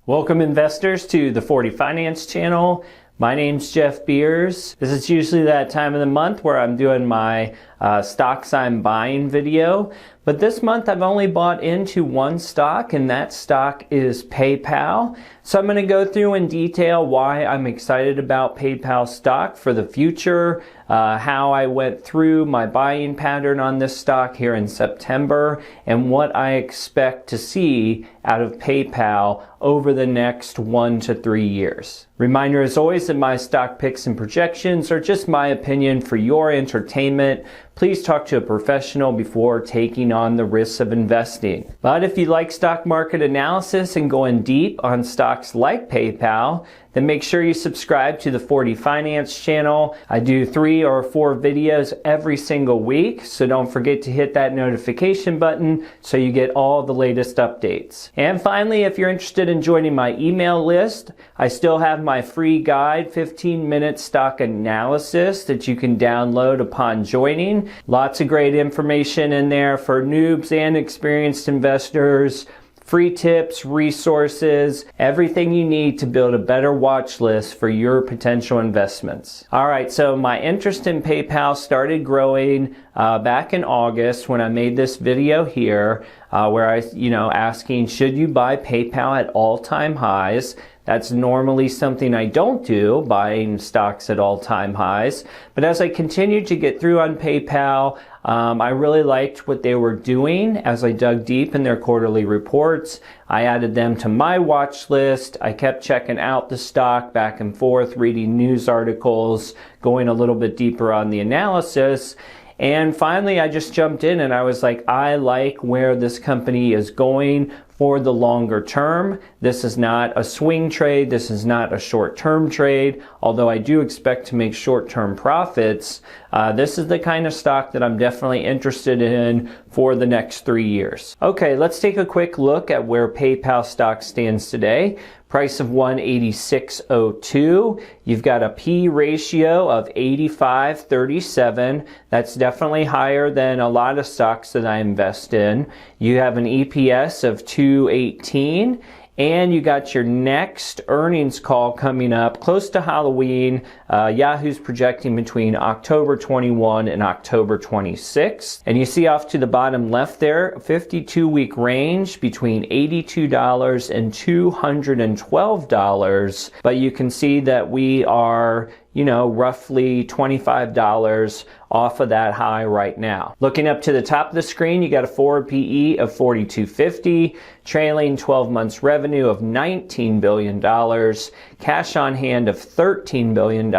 Welcome investors to the 40 Finance channel. My name's Jeff Beers. This is usually that time of the month where I'm doing my stocks I'm buying video. But this month I've only bought into one stock, and that stock is PayPal. So I'm going to go through in detail why I'm excited about PayPal stock for the future, how I went through my buying pattern on this stock here in September, and what I expect to see out of PayPal over the next 1 to 3 years. Reminder as always that my stock picks and projections are just my opinion for your entertainment. Please talk to a professional before taking on the risks of investing. But if you like stock market analysis and going deep on stocks like PayPal, then make sure you subscribe to the 40 Finance channel. I do 3 or 4 videos every single week, so don't forget to hit that notification button so you get all the latest updates. And finally, if you're interested in joining my email list, I still have my free guide, 15-minute stock analysis, that you can download upon joining. Lots of great information in there for noobs and experienced investors. Free tips, resources, everything you need to build a better watch list for your potential investments. All right, so my interest in PayPal started growing back in August when I made this video here, where I, asking, should you buy PayPal at all-time highs? That's normally something I don't do, buying stocks at all-time highs. But as I continued to get through on PayPal, I really liked what they were doing as I dug deep in their quarterly reports. I added them to my watch list. I kept checking out the stock back and forth, reading news articles, going a little bit deeper on the analysis. And finally, I just jumped in and I was like, I like where this company is going for the longer term. This is not a swing trade. This is not a short-term trade. Although I do expect to make short-term profits, this is the kind of stock that I'm definitely interested in for the next 3 years. Okay, let's take a quick look at where PayPal stock stands today. Price of 186.02. You've got a P ratio of 85.37. That's definitely higher than a lot of stocks that I invest in. You have an EPS of 2.18. And you got your next earnings call coming up close to Halloween. Yahoo's projecting between October 21 and October 26. And you see off to the bottom left there, 52-week range between $82 and $212. But you can see that we are, roughly $25 off of that high right now. Looking up to the top of the screen, you got a forward PE of 42.50, trailing 12 months revenue of $19 billion, cash on hand of $13 billion,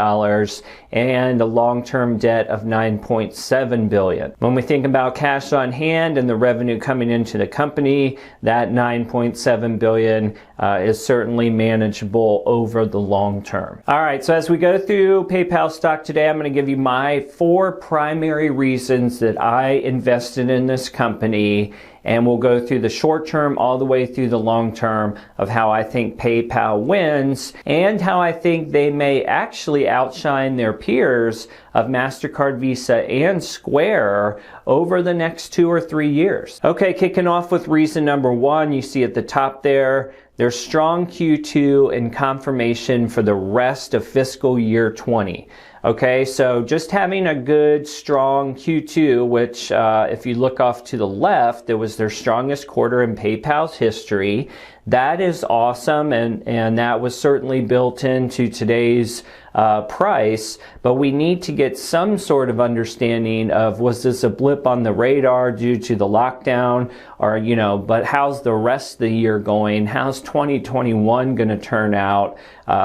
and a long-term debt of $9.7 billion. When we think about cash on hand and the revenue coming into the company, that $9.7 billion is certainly manageable over the long term. All right, so as we go through PayPal stock today, I'm going to give you my 4 primary reasons that I invested in this company, and we'll go through the short term all the way through the long term of how I think PayPal wins and how I think they may actually outshine their peers of MasterCard, Visa, and Square over the next 2 or 3 years. Okay, kicking off with reason number 1, you see at the top there, there's strong Q2 and confirmation for the rest of fiscal year 20. Okay, so just having a good, strong Q2, which if you look off to the left, it was their strongest quarter in PayPal's history. That is awesome, and that was certainly built into today's price, but we need to get some sort of understanding of, was this a blip on the radar due to the lockdown, or, but how's the rest of the year going? How's 2021 going to turn out?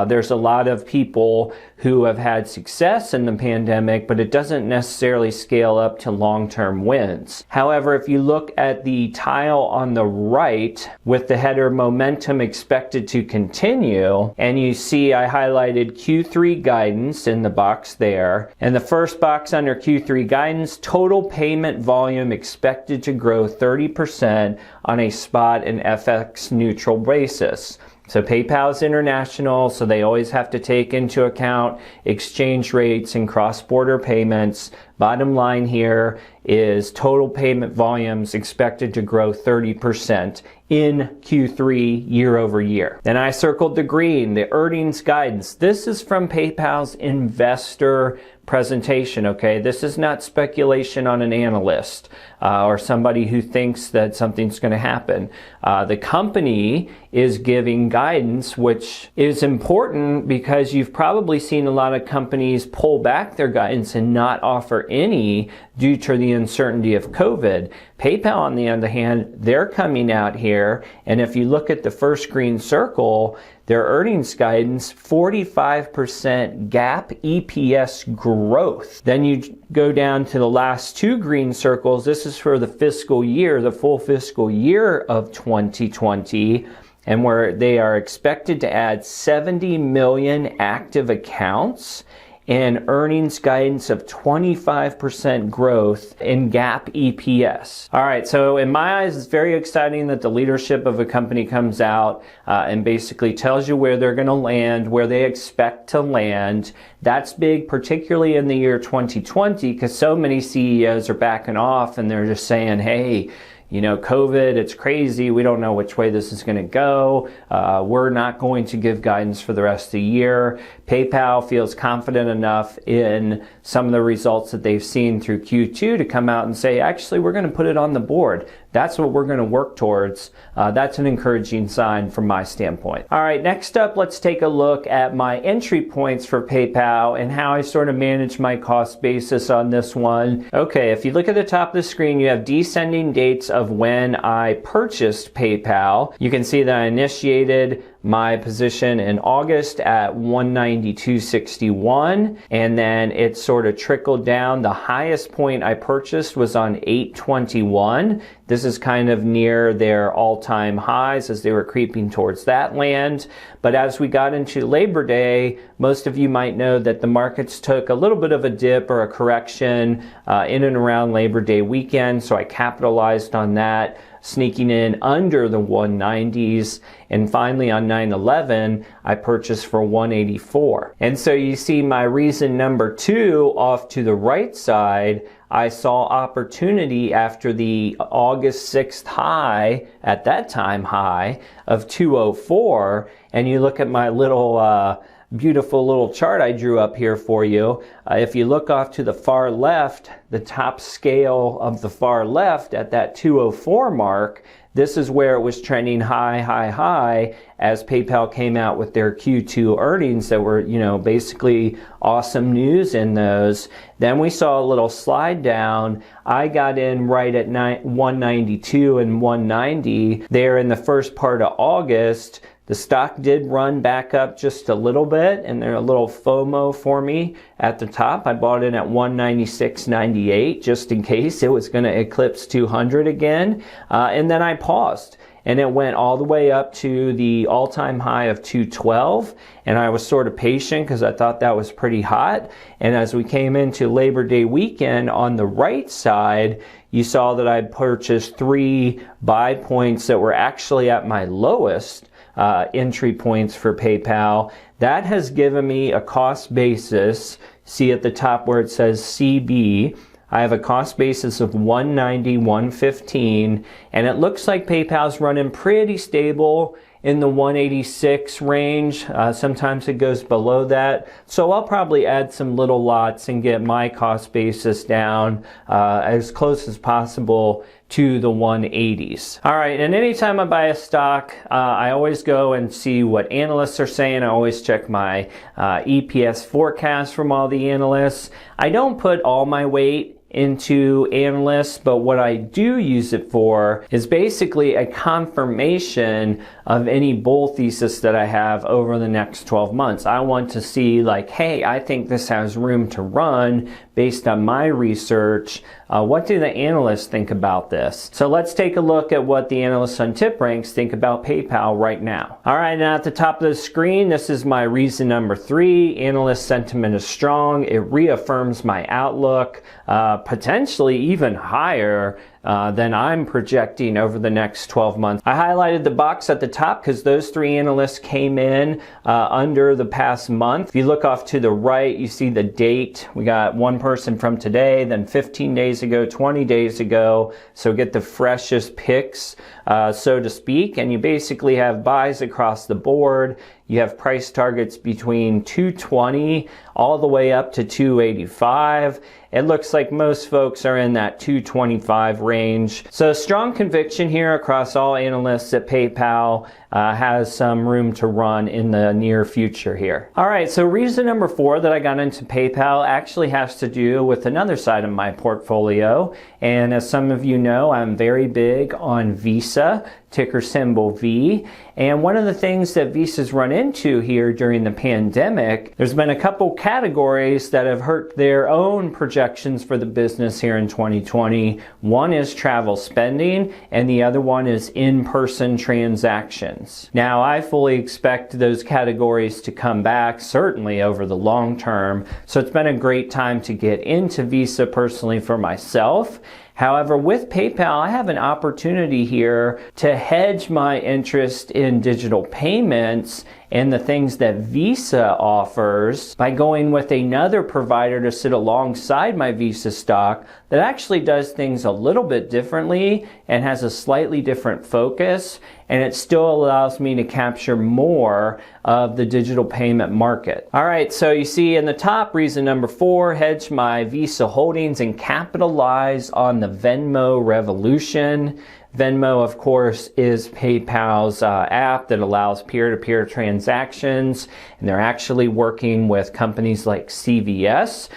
There's a lot of people who have had success in the pandemic, but it doesn't necessarily scale up to long-term wins. However, if you look at the tile on the right with the header momentum expected to continue, and you see I highlighted Q3 guidance in the box there, and the first box under Q3 guidance, total payment volume expected to grow 30% on a spot and FX neutral basis. So PayPal is international, so they always have to take into account exchange rates and cross-border payments. Bottom line here is total payment volumes expected to grow 30% in Q3 year over year. Then I circled the green, the earnings guidance. This is from PayPal's investor presentation, okay? This is not speculation on an analyst or somebody who thinks that something's going to happen. The company is giving guidance, which is important because you've probably seen a lot of companies pull back their guidance and not offer any due to the uncertainty of COVID. PayPal, on the other hand, they're coming out here, and if you look at the first green circle, their earnings guidance, 45% GAAP EPS growth. Then you go down to the last two green circles. This is for the fiscal year, the full fiscal year of 2020, and where they are expected to add 70 million active accounts and earnings guidance of 25% growth in GAAP EPS. All right, so in my eyes, it's very exciting that the leadership of a company comes out and basically tells you where they're going to land, where they expect to land. That's big, particularly in the year 2020, because so many CEOs are backing off and they're just saying, hey, you know, COVID, it's crazy. We don't know which way this is going to go. We're not going to give guidance for the rest of the year. PayPal feels confident enough in some of the results that they've seen through Q2 to come out and say, actually, we're going to put it on the board. That's what we're going to work towards. That's an encouraging sign from my standpoint. All right, next up, let's take a look at my entry points for PayPal and how I sort of manage my cost basis on this one. Okay, if you look at the top of the screen, you have descending dates of when I purchased PayPal. You can see that I initiated my position in August at 192.61, and then it sort of trickled down. The highest point I purchased was on 821. This is kind of near their all-time highs as they were creeping towards that land. But as we got into Labor Day, most of you might know that the markets took a little bit of a dip or a correction in and around Labor Day weekend, so I capitalized on that, sneaking in under the 190s, and finally on 9/11 I purchased for 184. And so you see my reason number two off to the right side. I saw opportunity after the August 6th high, at that time high, of 204, and you look at my little beautiful little chart I drew up here for you. If you look off to the far left, the top scale of the far left at that 204 mark, this is where it was trending high as PayPal came out with their Q2 earnings that were, you know, basically awesome news in those. Then we saw a little slide down. I got in right at 192 and 190 there in the first part of August. The stock did run back up just a little bit, and there's a little FOMO for me at the top. I bought in at 196.98 just in case it was going to eclipse 200 again, and then I paused. And it went all the way up to the all-time high of 212, and I was sort of patient because I thought that was pretty hot. And as we came into Labor Day weekend, on the right side, you saw that I purchased 3 buy points that were actually at my lowest entry points for PayPal. That has given me a cost basis. See at the top where it says CB, I have a cost basis of 190, 115, and it looks like PayPal's running pretty stable in the 186 range. Sometimes it goes below that. So I'll probably add some little lots and get my cost basis down as close as possible to the 180s. All right, and anytime I buy a stock, I always go and see what analysts are saying. I always check my EPS forecast from all the analysts. I don't put all my weight into analysts, but what I do use it for is basically a confirmation of any bull thesis that I have over the next 12 months. I want to see like, hey, I think this has room to run based on my research. What do the analysts think about this? So let's take a look at what the analysts on TipRanks think about PayPal right now. All right, now at the top of the screen, this is my reason number 3. Analyst sentiment is strong. It reaffirms my outlook, potentially even higher than I'm projecting over the next 12 months. I highlighted the box at the top because those three analysts came in under the past month. If you look off to the right, you see the date. We got one person from today, then 15 days ago, 20 days ago. So get the freshest picks, so to speak. And you basically have buys across the board. You have price targets between 220 all the way up to 285. It looks like most folks are in that 225 range. So strong conviction here across all analysts that PayPal has some room to run in the near future here. All right, so reason number 4 that I got into PayPal actually has to do with another side of my portfolio. And as some of you know, I'm very big on Visa, ticker symbol V. And one of the things that Visa's run into here during the pandemic, there's been a couple categories that have hurt their own projections for the business here in 2020. One is travel spending, and the other one is in-person transactions. Now, I fully expect those categories to come back, certainly over the long term. So it's been a great time to get into Visa personally for myself. However, with PayPal, I have an opportunity here to hedge my interest in digital payments and the things that Visa offers by going with another provider to sit alongside my Visa stock that actually does things a little bit differently and has a slightly different focus, and it still allows me to capture more of the digital payment market. All right, so you see in the top, reason number 4, hedge my Visa holdings and capitalize on the Venmo revolution. Venmo, of course, is PayPal's app that allows peer-to-peer transactions, and they're actually working with companies like CVS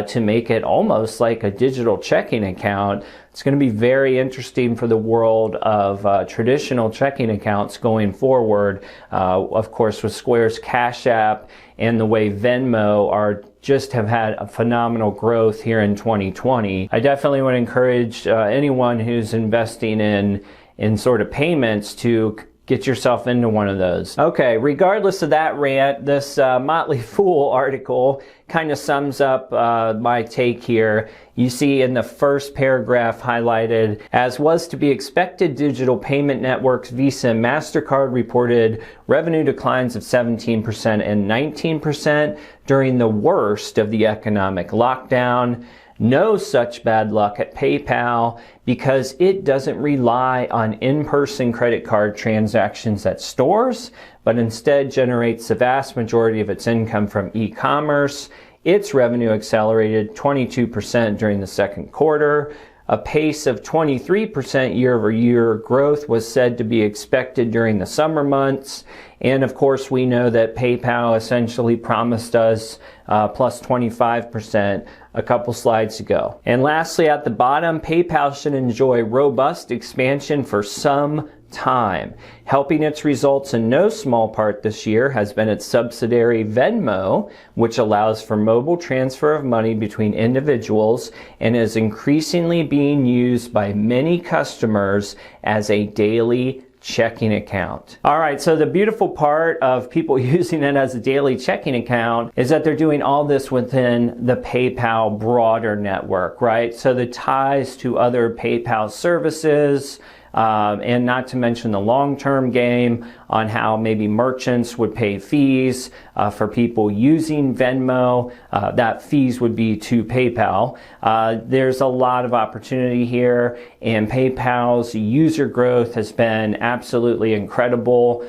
to make it almost like a digital checking account. It's going to be very interesting for the world of traditional checking accounts going forward, of course, with Square's Cash App and the way Venmo just have had a phenomenal growth here in 2020. I definitely would encourage anyone who's investing in sort of payments to get yourself into one of those. Okay, regardless of that rant, this Motley Fool article kind of sums up my take here. You see in the first paragraph highlighted, as was to be expected, digital payment networks Visa and MasterCard reported revenue declines of 17% and 19% during the worst of the economic lockdown. No such bad luck at PayPal because it doesn't rely on in-person credit card transactions at stores, but instead generates the vast majority of its income from e-commerce. Its revenue accelerated 22% during the second quarter. A pace of 23% year-over-year growth was said to be expected during the summer months. And of course, we know that PayPal essentially promised us plus 25% a couple slides ago. And lastly, at the bottom, PayPal should enjoy robust expansion for some time. Helping its results in no small part this year has been its subsidiary Venmo, which allows for mobile transfer of money between individuals and is increasingly being used by many customers as a daily checking account. All right, so the beautiful part of people using it as a daily checking account is that they're doing all this within the PayPal broader network, right? So the ties to other PayPal services, and not to mention the long-term game on how maybe merchants would pay fees for people using Venmo. That fees would be to PayPal. There's a lot of opportunity here, and PayPal's user growth has been absolutely incredible.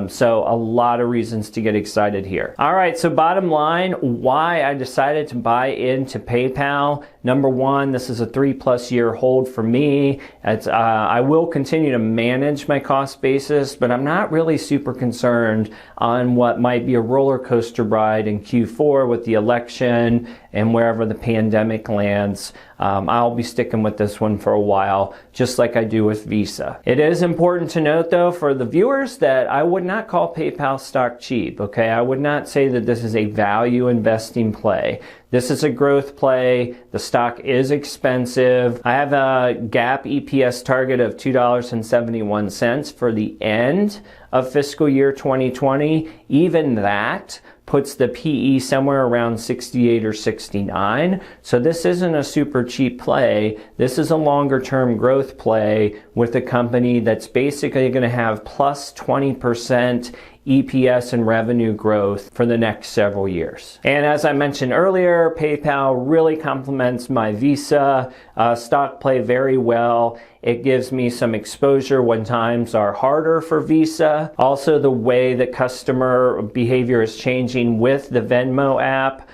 So a lot of reasons to get excited here. All right, so bottom line, why I decided to buy into PayPal. Number one, this is a 3+ year hold for me. I will continue to manage my cost basis, but I'm not really super concerned on what might be a roller coaster ride in Q4 with the election and wherever the pandemic lands. I'll be sticking with this one for a while, just like I do with Visa. It is important to note, though, for the viewers, that I would not call PayPal stock cheap, okay? I would not say that this is a value investing play. This is a growth play. The stock is expensive. I have a GAAP EPS target of $2.71 for the end of fiscal year 2020. Even that puts the PE somewhere around 68 or 69. So this isn't a super cheap play. This is a longer term growth play with a company that's basically going to have plus 20% EPS and revenue growth for the next several years. And as I mentioned earlier, PayPal really complements my Visa stock play very well. It gives me some exposure when times are harder for Visa. Also, the way that customer behavior is changing with the Venmo app.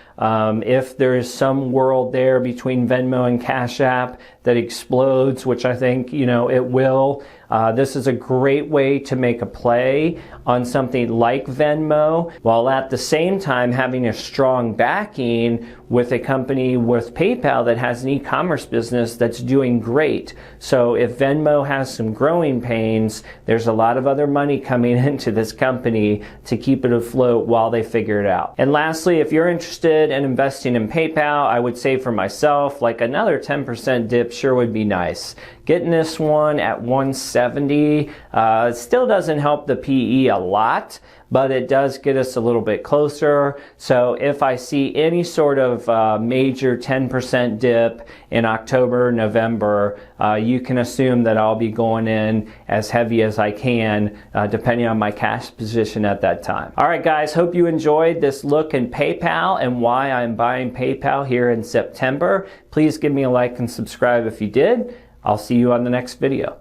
If there is some world there between Venmo and Cash App that explodes, which I think, it will, this is a great way to make a play on something like Venmo, while at the same time having a strong backing with a company with PayPal that has an e-commerce business that's doing great. So if Venmo has some growing pains, there's a lot of other money coming into this company to keep it afloat while they figure it out. And lastly, if you're interested in investing in PayPal, I would say for myself, like another 10% dip sure would be nice. Getting this one at 170 still doesn't help the PE a lot, but it does get us a little bit closer. So if I see any sort of major 10% dip in October, November, you can assume that I'll be going in as heavy as I can, depending on my cash position at that time. All right, guys, hope you enjoyed this look in PayPal and why I'm buying PayPal here in September. Please give me a like and subscribe if you did. I'll see you on the next video.